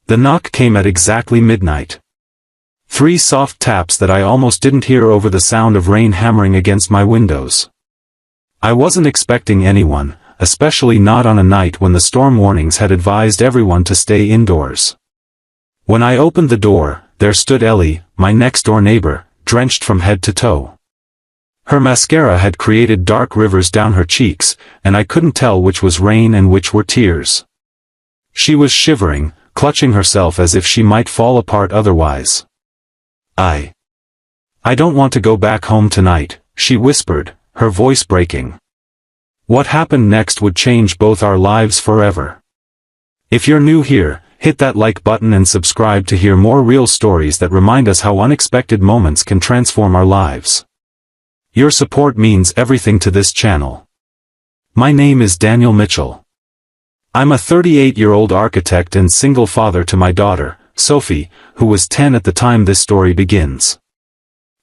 The knock came at exactly midnight. 3 soft taps that I almost didn't hear over the sound of rain hammering against my windows. I wasn't expecting anyone, especially not on a night when the storm warnings had advised everyone to stay indoors. When I opened the door, there stood Ellie, my next-door neighbor, drenched from head to toe. Her mascara had created dark rivers down her cheeks, and I couldn't tell which was rain and which were tears. She was shivering, clutching herself as if she might fall apart otherwise. I don't want to go back home tonight, she whispered, her voice breaking. What happened next would change both our lives forever. If you're new here, hit that like button and subscribe to hear more real stories that remind us how unexpected moments can transform our lives. Your support means everything to this channel. My name is Daniel Mitchell. I'm a 38-year-old architect and single father to my daughter, Sophie, who was 10 at the time this story begins.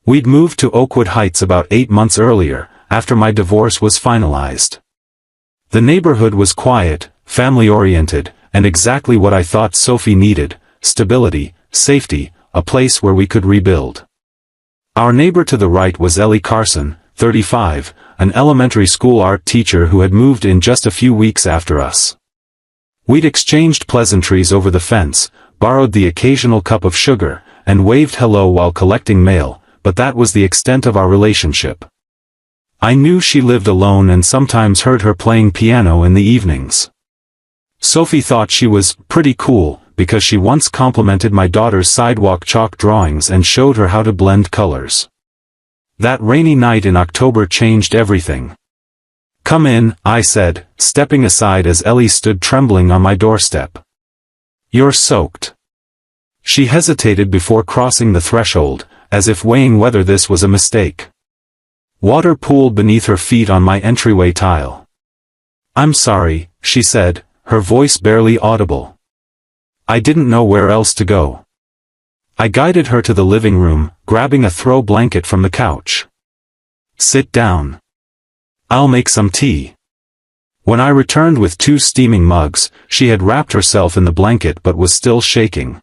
We'd moved to Oakwood Heights about 8 months earlier, after my divorce was finalized. The neighborhood was quiet, family-oriented, and exactly what I thought Sophie needed: stability, safety, a place where we could rebuild. Our neighbor to the right was Ellie Carson, 35, an elementary school art teacher who had moved in just a few weeks after us. We'd exchanged pleasantries over the fence, borrowed the occasional cup of sugar, and waved hello while collecting mail, but that was the extent of our relationship. I knew she lived alone and sometimes heard her playing piano in the evenings. Sophie thought she was pretty cool, because she once complimented my daughter's sidewalk chalk drawings and showed her how to blend colors. That rainy night in October changed everything. "Come in," I said, stepping aside as Ellie stood trembling on my doorstep. "You're soaked." She hesitated before crossing the threshold, as if weighing whether this was a mistake. Water pooled beneath her feet on my entryway tile. "I'm sorry," she said, her voice barely audible. I didn't know where else to go. I guided her to the living room, grabbing a throw blanket from the couch. "Sit down. I'll make some tea." When I returned with 2 steaming mugs, she had wrapped herself in the blanket but was still shaking.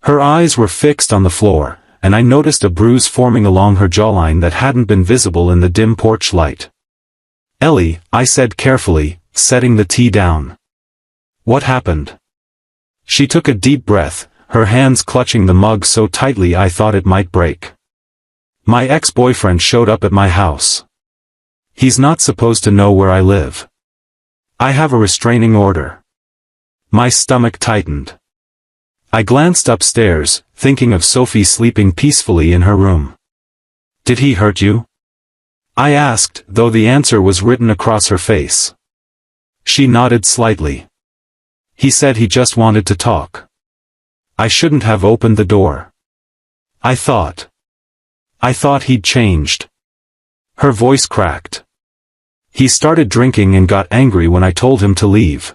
Her eyes were fixed on the floor, and I noticed a bruise forming along her jawline that hadn't been visible in the dim porch light. "Ellie," I said carefully, setting the tea down. "What happened?" She took a deep breath, her hands clutching the mug so tightly I thought it might break. "My ex-boyfriend showed up at my house. He's not supposed to know where I live. I have a restraining order." My stomach tightened. I glanced upstairs, thinking of Sophie sleeping peacefully in her room. "Did he hurt you?" I asked, though the answer was written across her face. She nodded slightly. "He said he just wanted to talk. I shouldn't have opened the door. I thought he'd changed." Her voice cracked. "He started drinking and got angry when I told him to leave.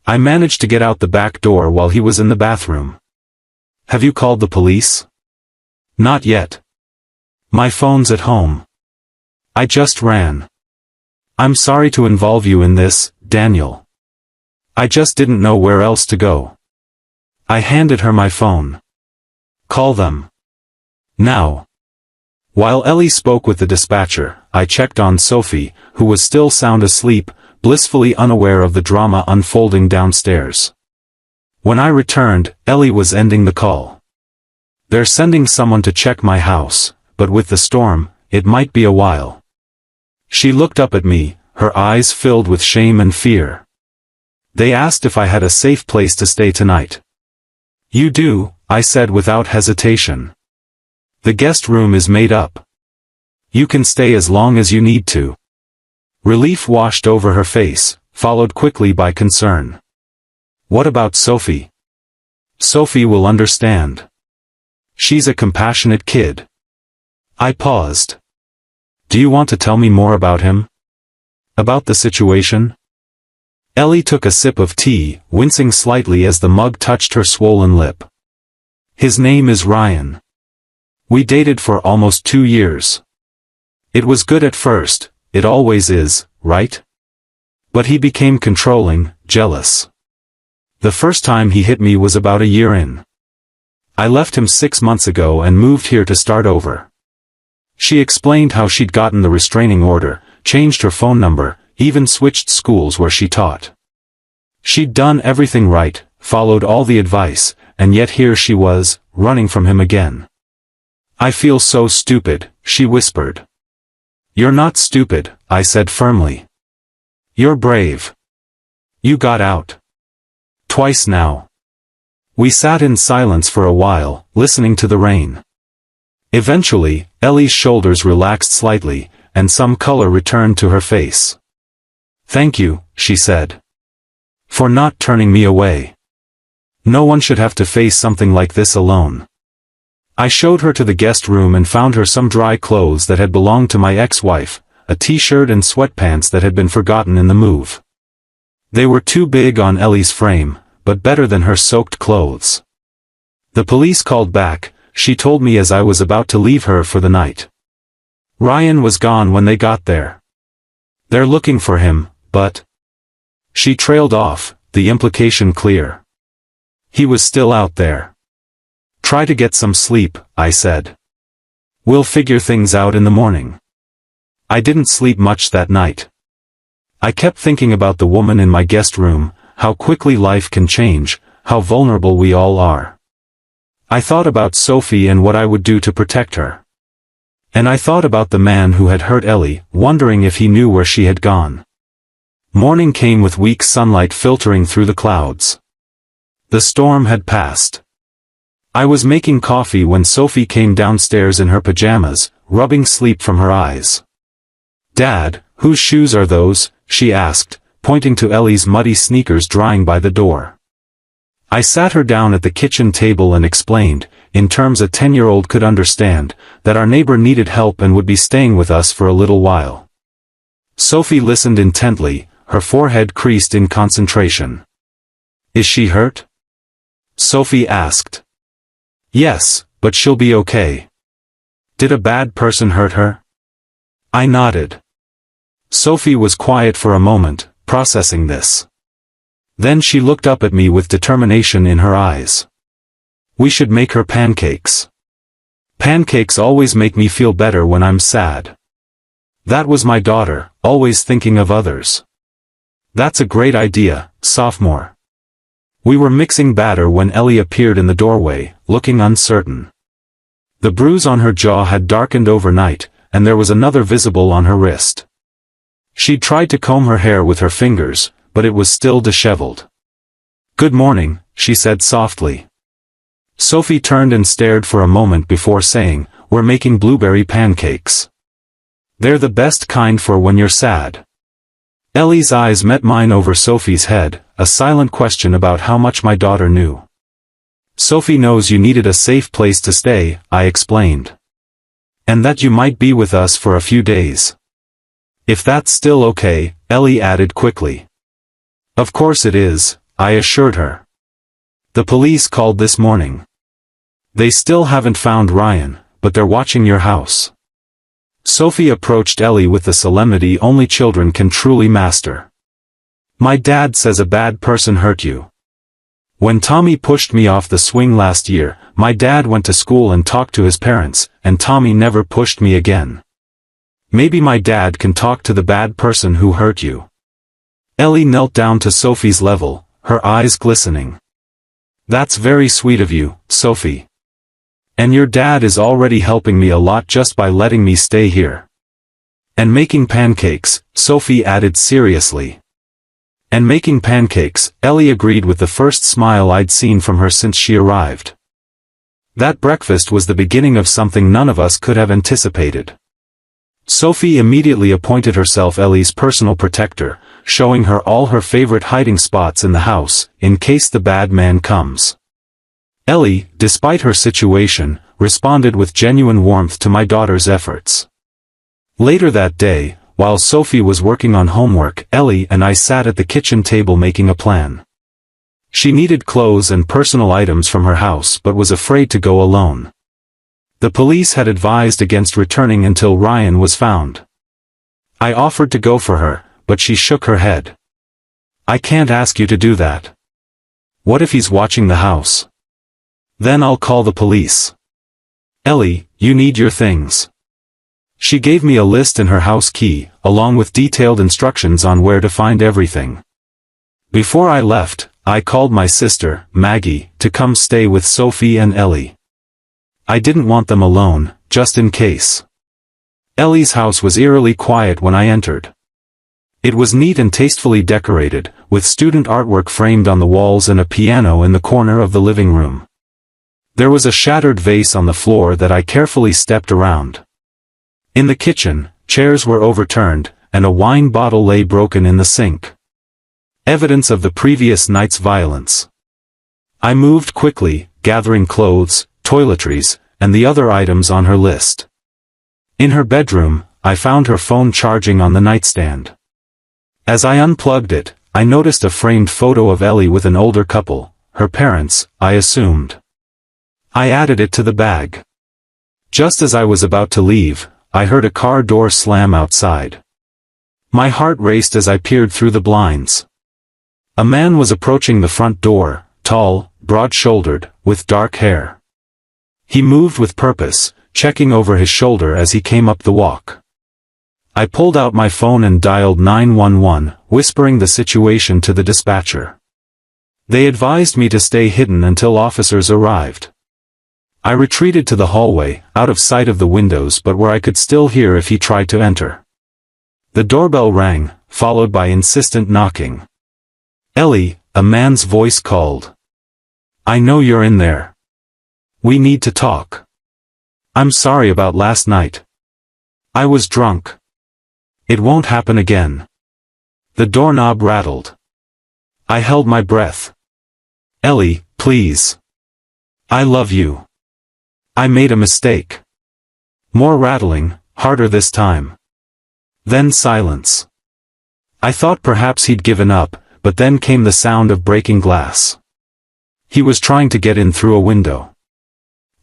I managed to get out the back door while he was in the bathroom." "Have you called the police?" "Not yet. My phone's at home. I just ran. I'm sorry to involve you in this, Daniel. I just didn't know where else to go." I handed her my phone. "Call them. Now." While Ellie spoke with the dispatcher, I checked on Sophie, who was still sound asleep, blissfully unaware of the drama unfolding downstairs. When I returned, Ellie was ending the call. "They're sending someone to check my house, but with the storm, it might be a while." She looked up at me, her eyes filled with shame and fear. "They asked if I had a safe place to stay tonight." "You do," I said without hesitation. "The guest room is made up. You can stay as long as you need to." Relief washed over her face, followed quickly by concern. "What about Sophie?" "Sophie will understand. She's a compassionate kid." I paused. "Do you want to tell me more about him? About the situation?" Ellie took a sip of tea, wincing slightly as the mug touched her swollen lip. "His name is Ryan. We dated for almost 2 years. It was good at first, it always is, right? But he became controlling, jealous. The first time he hit me was about a year in. I left him 6 months ago and moved here to start over. She explained how she'd gotten the restraining order, changed her phone number, even switched schools where she taught. She'd done everything right, followed all the advice, and yet here she was, running from him again. I feel so stupid, she whispered. You're not stupid, I said firmly. You're brave. You got out. Twice now. We sat in silence for a while, listening to the rain. Eventually, Ellie's shoulders relaxed slightly, and some color returned to her face. Thank you, she said. For not turning me away. No one should have to face something like this alone. I showed her to the guest room and found her some dry clothes that had belonged to my ex-wife, a t-shirt and sweatpants that had been forgotten in the move. They were too big on Ellie's frame, but better than her soaked clothes. The police called back, she told me as I was about to leave her for the night. Ryan was gone when they got there. They're looking for him, but... She trailed off, the implication clear. He was still out there. Try to get some sleep, I said. We'll figure things out in the morning. I didn't sleep much that night. I kept thinking about the woman in my guest room, how quickly life can change, how vulnerable we all are. I thought about Sophie and what I would do to protect her. And I thought about the man who had hurt Ellie, wondering if he knew where she had gone. Morning came with weak sunlight filtering through the clouds. The storm had passed. I was making coffee when Sophie came downstairs in her pajamas, rubbing sleep from her eyes. Dad, whose shoes are those? She asked, pointing to Ellie's muddy sneakers drying by the door. I sat her down at the kitchen table and explained, in terms a 10-year-old could understand, that our neighbor needed help and would be staying with us for a little while. Sophie listened intently, her forehead creased in concentration. Is she hurt? Sophie asked. Yes, but she'll be okay. Did a bad person hurt her? I nodded. Sophie was quiet for a moment, processing this. Then she looked up at me with determination in her eyes. We should make her pancakes. Pancakes always make me feel better when I'm sad. That was my daughter, always thinking of others. That's a great idea, sophomore. We were mixing batter when Ellie appeared in the doorway, looking uncertain. The bruise on her jaw had darkened overnight, and there was another visible on her wrist. She tried to comb her hair with her fingers, but it was still disheveled. Good morning, she said softly. Sophie turned and stared for a moment before saying, We're making blueberry pancakes. They're the best kind for when you're sad. Ellie's eyes met mine over Sophie's head, a silent question about how much my daughter knew. Sophie knows you needed a safe place to stay, I explained. And that you might be with us for a few days. If that's still okay, Ellie added quickly. Of course it is, I assured her. The police called this morning. They still haven't found Ryan, but they're watching your house. Sophie approached Ellie with the solemnity only children can truly master. My dad says a bad person hurt you. When Tommy pushed me off the swing last year, my dad went to school and talked to his parents, and Tommy never pushed me again. Maybe my dad can talk to the bad person who hurt you. Ellie knelt down to Sophie's level, her eyes glistening. That's very sweet of you, Sophie. And your dad is already helping me a lot just by letting me stay here. And making pancakes, Sophie added seriously. And making pancakes, Ellie agreed with the first smile I'd seen from her since she arrived. That breakfast was the beginning of something none of us could have anticipated. Sophie immediately appointed herself Ellie's personal protector, showing her all her favorite hiding spots in the house, in case the bad man comes. Ellie, despite her situation, responded with genuine warmth to my daughter's efforts. Later that day, while Sophie was working on homework, Ellie and I sat at the kitchen table making a plan. She needed clothes and personal items from her house but was afraid to go alone. The police had advised against returning until Ryan was found. I offered to go for her, but she shook her head. I can't ask you to do that. What if he's watching the house? Then I'll call the police. Ellie, you need your things. She gave me a list and her house key, along with detailed instructions on where to find everything. Before I left, I called my sister, Maggie, to come stay with Sophie and Ellie. I didn't want them alone, just in case. Ellie's house was eerily quiet when I entered. It was neat and tastefully decorated, with student artwork framed on the walls and a piano in the corner of the living room. There was a shattered vase on the floor that I carefully stepped around. In the kitchen, chairs were overturned, and a wine bottle lay broken in the sink. Evidence of the previous night's violence. I moved quickly, gathering clothes, toiletries, and the other items on her list. In her bedroom, I found her phone charging on the nightstand. As I unplugged it, I noticed a framed photo of Ellie with an older couple, her parents, I assumed. I added it to the bag. Just as I was about to leave, I heard a car door slam outside. My heart raced as I peered through the blinds. A man was approaching the front door, tall, broad-shouldered, with dark hair. He moved with purpose, checking over his shoulder as he came up the walk. I pulled out my phone and dialed 911, whispering the situation to the dispatcher. They advised me to stay hidden until officers arrived. I retreated to the hallway, out of sight of the windows but where I could still hear if he tried to enter. The doorbell rang, followed by insistent knocking. Ellie, a man's voice called. I know you're in there. We need to talk. I'm sorry about last night. I was drunk. It won't happen again. The doorknob rattled. I held my breath. Ellie, please. I love you. I made a mistake. More rattling, harder this time. Then silence. I thought perhaps he'd given up, but then came the sound of breaking glass. He was trying to get in through a window.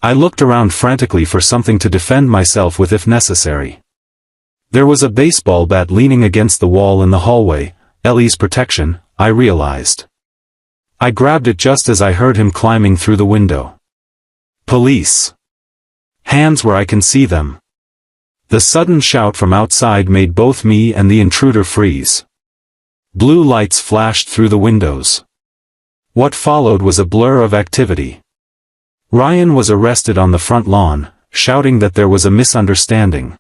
I looked around frantically for something to defend myself with if necessary. There was a baseball bat leaning against the wall in the hallway, Ellie's protection, I realized. I grabbed it just as I heard him climbing through the window. Police. Hands where I can see them. The sudden shout from outside made both me and the intruder freeze. Blue lights flashed through the windows. What followed was a blur of activity. Ryan was arrested on the front lawn, shouting that there was a misunderstanding.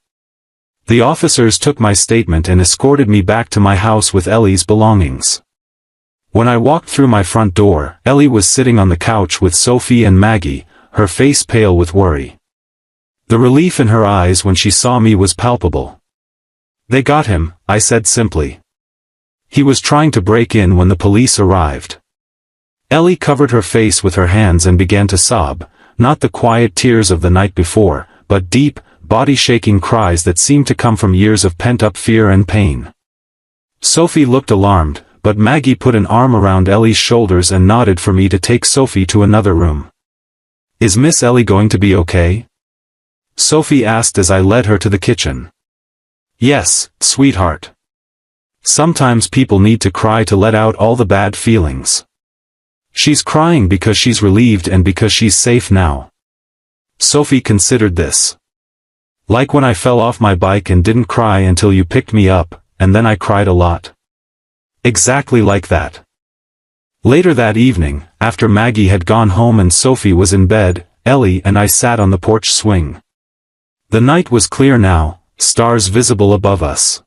The officers took my statement and escorted me back to my house with Ellie's belongings. When I walked through my front door, Ellie was sitting on the couch with Sophie and Maggie, her face pale with worry. The relief in her eyes when she saw me was palpable. They got him, I said simply. He was trying to break in when the police arrived. Ellie covered her face with her hands and began to sob, not the quiet tears of the night before, but deep, body-shaking cries that seemed to come from years of pent-up fear and pain. Sophie looked alarmed, but Maggie put an arm around Ellie's shoulders and nodded for me to take Sophie to another room. Is Miss Ellie going to be okay? Sophie asked as I led her to the kitchen. Yes, sweetheart. Sometimes people need to cry to let out all the bad feelings. She's crying because she's relieved and because she's safe now. Sophie considered this. Like when I fell off my bike and didn't cry until you picked me up, and then I cried a lot. Exactly like that. Later that evening, after Maggie had gone home and Sophie was in bed, Ellie and I sat on the porch swing. The night was clear now, stars visible above us.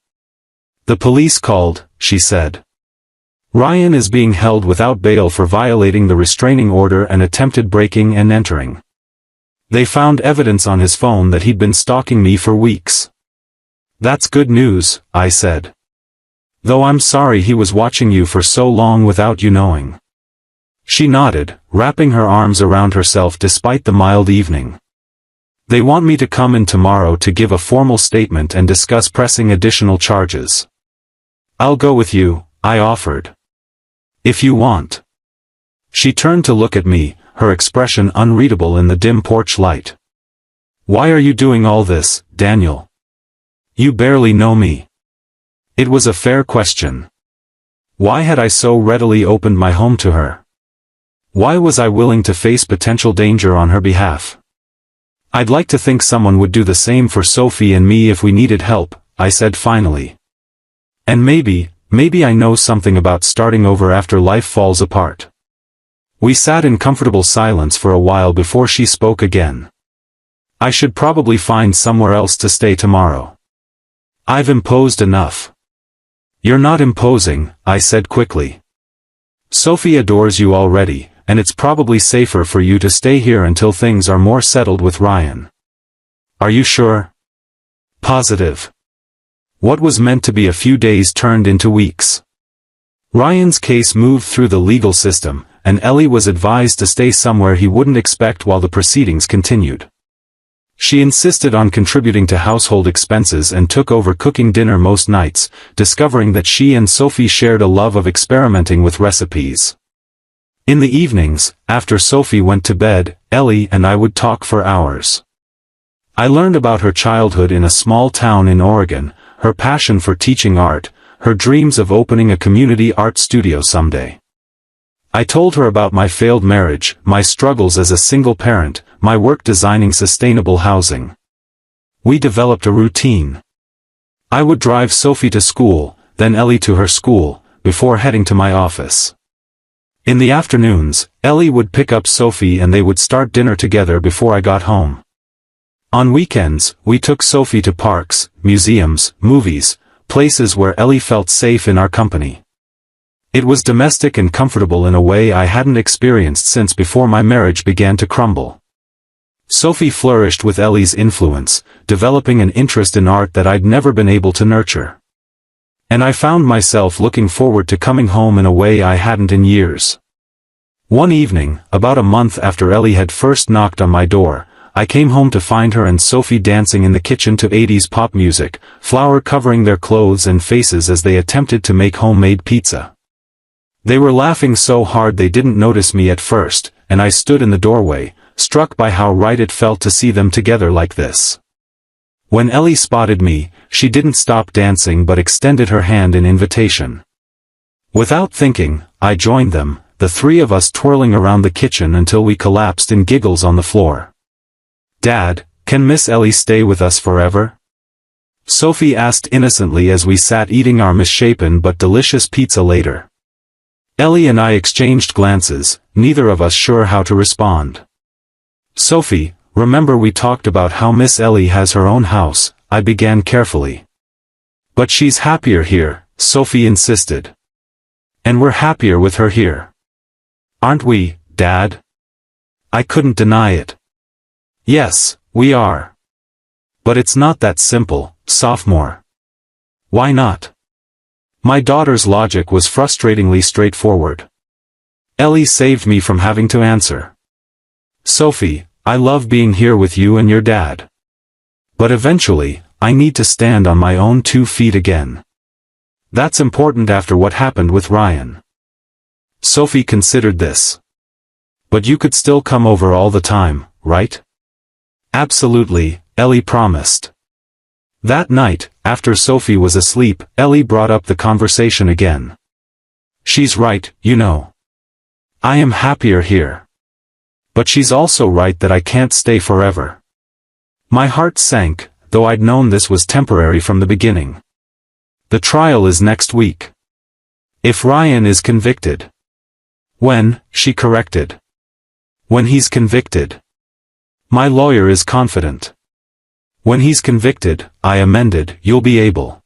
The police called, she said. Ryan is being held without bail for violating the restraining order and attempted breaking and entering. They found evidence on his phone that he'd been stalking me for weeks. That's good news, I said. Though I'm sorry he was watching you for so long without you knowing. She nodded, wrapping her arms around herself despite the mild evening. They want me to come in tomorrow to give a formal statement and discuss pressing additional charges. I'll go with you, I offered. If you want. She turned to look at me, her expression unreadable in the dim porch light. Why are you doing all this, Daniel? You barely know me. It was a fair question. Why had I so readily opened my home to her? Why was I willing to face potential danger on her behalf? I'd like to think someone would do the same for Sophie and me if we needed help, I said finally. And maybe I know something about starting over after life falls apart. We sat in comfortable silence for a while before she spoke again. I should probably find somewhere else to stay tomorrow. I've imposed enough. You're not imposing, I said quickly. Sophie adores you already, and it's probably safer for you to stay here until things are more settled with Ryan. Are you sure? Positive. What was meant to be a few days turned into weeks. Ryan's case moved through the legal system, and Ellie was advised to stay somewhere he wouldn't expect while the proceedings continued. She insisted on contributing to household expenses and took over cooking dinner most nights, discovering that she and Sophie shared a love of experimenting with recipes. In the evenings, after Sophie went to bed, Ellie and I would talk for hours. I learned about her childhood in a small town in Oregon, her passion for teaching art, her dreams of opening a community art studio someday. I told her about my failed marriage, my struggles as a single parent, my work designing sustainable housing. We developed a routine. I would drive Sophie to school, then Ellie to her school, before heading to my office. In the afternoons, Ellie would pick up Sophie and they would start dinner together before I got home. On weekends, we took Sophie to parks, museums, movies, places where Ellie felt safe in our company. It was domestic and comfortable in a way I hadn't experienced since before my marriage began to crumble. Sophie flourished with Ellie's influence, developing an interest in art that I'd never been able to nurture. And I found myself looking forward to coming home in a way I hadn't in years. One evening, about a month after Ellie had first knocked on my door, I came home to find her and Sophie dancing in the kitchen to 80s pop music, flour covering their clothes and faces as they attempted to make homemade pizza. They were laughing so hard they didn't notice me at first, and I stood in the doorway, struck by how right it felt to see them together like this. When Ellie spotted me, she didn't stop dancing but extended her hand in invitation. Without thinking, I joined them, the three of us twirling around the kitchen until we collapsed in giggles on the floor. "Dad, can Miss Ellie stay with us forever?" Sophie asked innocently as we sat eating our misshapen but delicious pizza later. Ellie and I exchanged glances, neither of us sure how to respond. "Sophie, remember we talked about how Miss Ellie has her own house," I began carefully. "But she's happier here," Sophie insisted. "And we're happier with her here. Aren't we, Dad?" I couldn't deny it. "Yes, we are. But it's not that simple, sophomore." "Why not?" My daughter's logic was frustratingly straightforward. Ellie saved me from having to answer. "Sophie, I love being here with you and your dad. But eventually, I need to stand on my own 2 feet again. That's important after what happened with Ryan." Sophie considered this. "But you could still come over all the time, right?" "Absolutely," Ellie promised. That night, after Sophie was asleep, Ellie brought up the conversation again. "She's right, you know. I am happier here. But she's also right that I can't stay forever." My heart sank, though I'd known this was temporary from the beginning. "The trial is next week. If Ryan is convicted." "When," she corrected. "When he's convicted. My lawyer is confident." "When he's convicted," I amended, "you'll be able."